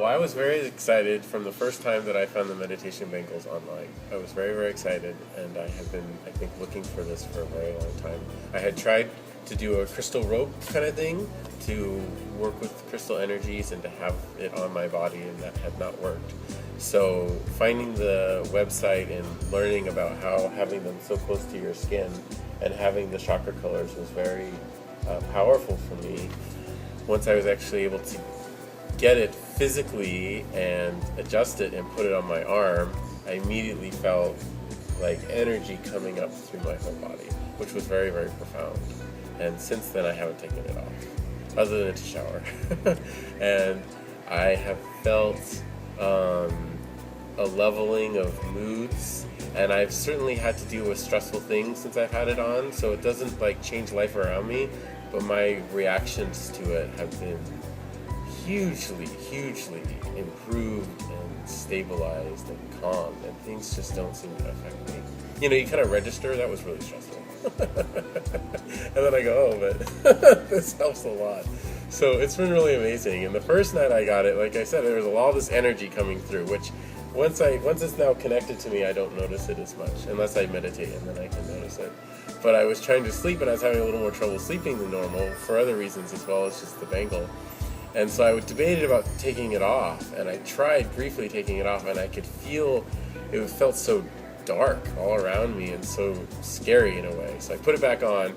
Well, I was very excited from the first time that I found the meditation bangles online. I was very, very excited, and I have been, I think, looking for this for a very long time. I had tried to do a crystal rope kind of thing to work with crystal energies and to have it on my body, and that had not worked. So finding the website and learning about how having them so close to your skin and having the chakra colors was very powerful for me. Once I was actually able to get it physically and adjust it and put it on my arm, I immediately felt like energy coming up through my whole body, which was very, very profound. And since then I haven't taken it off, other than to shower. And I have felt a leveling of moods, and I've certainly had to deal with stressful things since I've had it on, so it doesn't like change life around me, but my reactions to it have been hugely improved and stabilized and calm, and things just don't seem to affect me. You know, you kind of register, that was really stressful. And then I go, oh, but this helps a lot. So it's been really amazing. And the first night I got it, like I said, there was all this energy coming through, which once it's now connected to me, I don't notice it as much, unless I meditate, and then I can notice it. But I was trying to sleep, and I was having a little more trouble sleeping than normal for other reasons as well as just the bangle. And so I debated about taking it off, and I tried briefly taking it off, and I could feel it felt so dark all around me and so scary in a way. So I put it back on,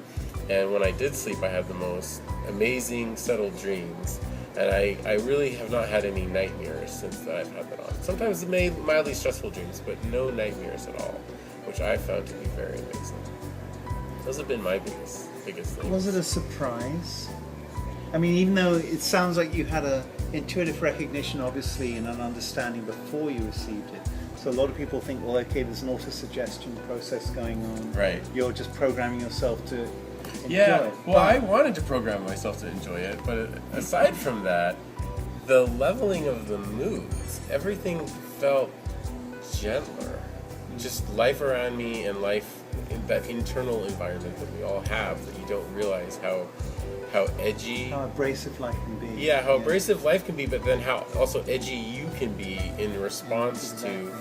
and when I did sleep, I had the most amazing settled dreams. And I really have not had any nightmares since that I've had that on. Sometimes mildly stressful dreams, but no nightmares at all, which I found to be very amazing. Those have been my biggest things. Was it a surprise? I mean, even though it sounds like you had a intuitive recognition, obviously, and an understanding before you received it. So a lot of people think, well, okay, there's an auto-suggestion process going on. Right. You're just programming yourself to enjoy it. Well, I wanted to program myself to enjoy it, but aside from that, the leveling of the moods, everything felt gentler. Just life around me and life in that internal environment that we all have, that you don't realize how edgy, how abrasive life can be. Yeah, how abrasive life can be, but then how also edgy you can be in response to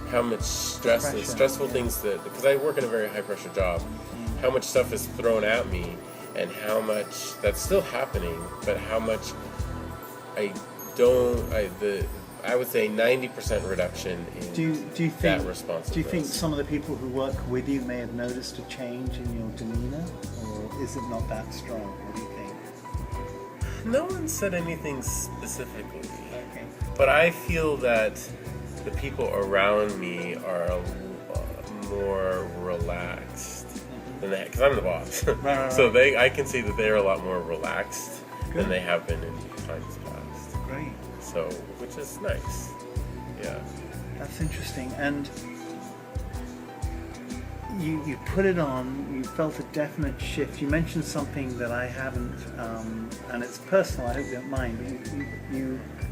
how much stress and stressful things that, because I work in a very high pressure job, how much stuff is thrown at me, and how much that's still happening, but how much I would say 90% reduction in that responsiveness. Do you think some of the people who work with you may have noticed a change in your demeanor, or is it not that strong? What do you think? No one said anything specifically. Okay. But I feel that the people around me are more relaxed than they, because I'm the boss. Right. So I can see that they're a lot more relaxed than they have been in times past. Great. So, which is nice. Yeah. That's interesting. And you put it on, you felt a definite shift. You mentioned something that I haven't, and it's personal, I hope you don't mind.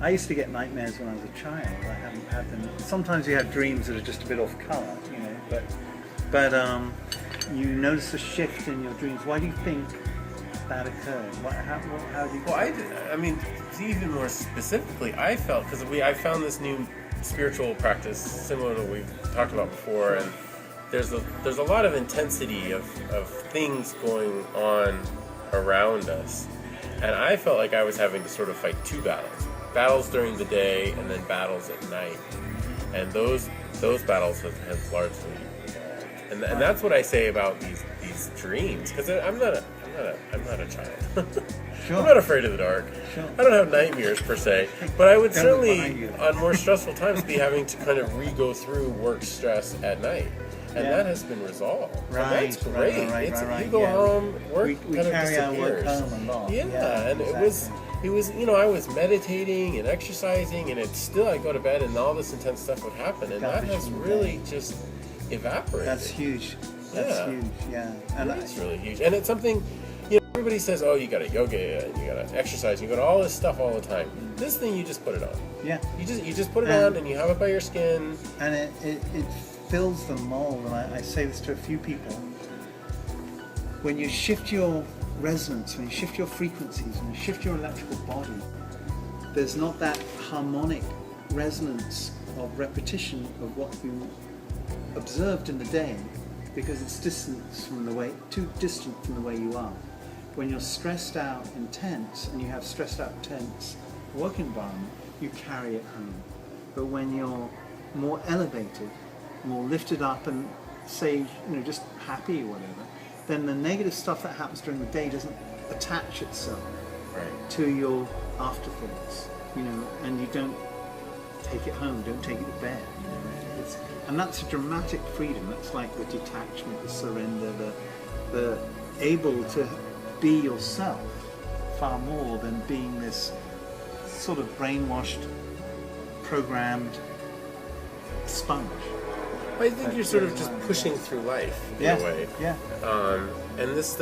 I used to get nightmares when I was a child. I haven't had them. Sometimes you have dreams that are just a bit off colour, you know, but you notice a shift in your dreams. Why do you think that occurred? How do you... Well, I mean, even more specifically, I felt, because I found this new spiritual practice similar to what we've talked about before, and there's a lot of intensity of things going on around us, and I felt like I was having to sort of fight two battles during the day and then battles at night, and those battles have largely evolved, and that's what I say about these dreams, because I'm not a child. Sure. I'm not afraid of the dark. Sure. I don't have nightmares per se, but I would certainly, on more stressful times, be having to kind of re-go through work stress at night. And that has been resolved. Right, and that's great. Right. You go home, work we kind of carry our disappears. work home a lot. Yeah, and exactly. it was, you know, I was meditating and exercising, and it's still, I go to bed and all this intense stuff would happen, and that has really just evaporated. That's huge. That's huge, yeah. And it's really huge. And it's something, you know, everybody says, oh, you gotta yoga, and you gotta exercise, you gotta all this stuff all the time. This thing, you just put it on. Yeah. You just put it on, and you have it by your skin. And it fills the mold, and I say this to a few people. When you shift your resonance, when you shift your frequencies, when you shift your electrical body, there's not that harmonic resonance of repetition of what you observed in the day, because it's too distant from the way you are. When you're stressed out and tense, and you have stressed out, tense work environment, you carry it home. But when you're more elevated, more lifted up, and say, just happy or whatever, then the negative stuff that happens during the day doesn't attach itself to your afterthoughts, and you don't take it home, don't take it to bed. And that's a dramatic freedom. That's like the detachment, the surrender, the able to be yourself far more than being this sort of brainwashed, programmed sponge. I think you're sort of just pushing through life in a way. Yeah. And this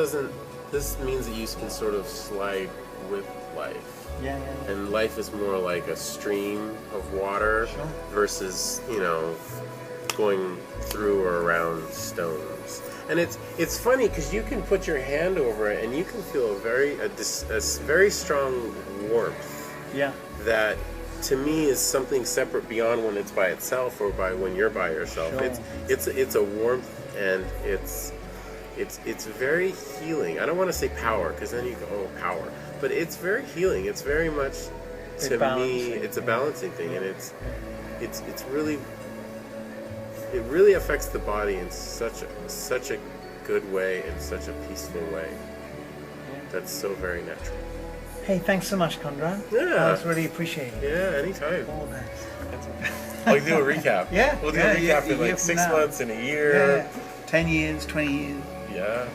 means that you can sort of slide with life. Yeah. And life is more like a stream of water versus, going through or around stones. And it's funny because you can put your hand over it and you can feel a very strong warmth. Yeah. That to me is something separate beyond when it's by itself or by when you're by yourself. Sure. It's a warmth, and it's very healing. I don't want to say power, because then you go, oh, power, but it's very healing. It's very much, to me, it's a balancing thing, and it's really, it really affects the body in such a good way, in such a peaceful way. That's so very natural. Hey, thanks so much, Conrad. Yeah. That was really appreciated. Yeah, anytime. All that. That's okay. I'll do a recap. Yeah. We'll do a recap in like 6 months, in a year. Yeah. 10 years, 20 years. Yeah.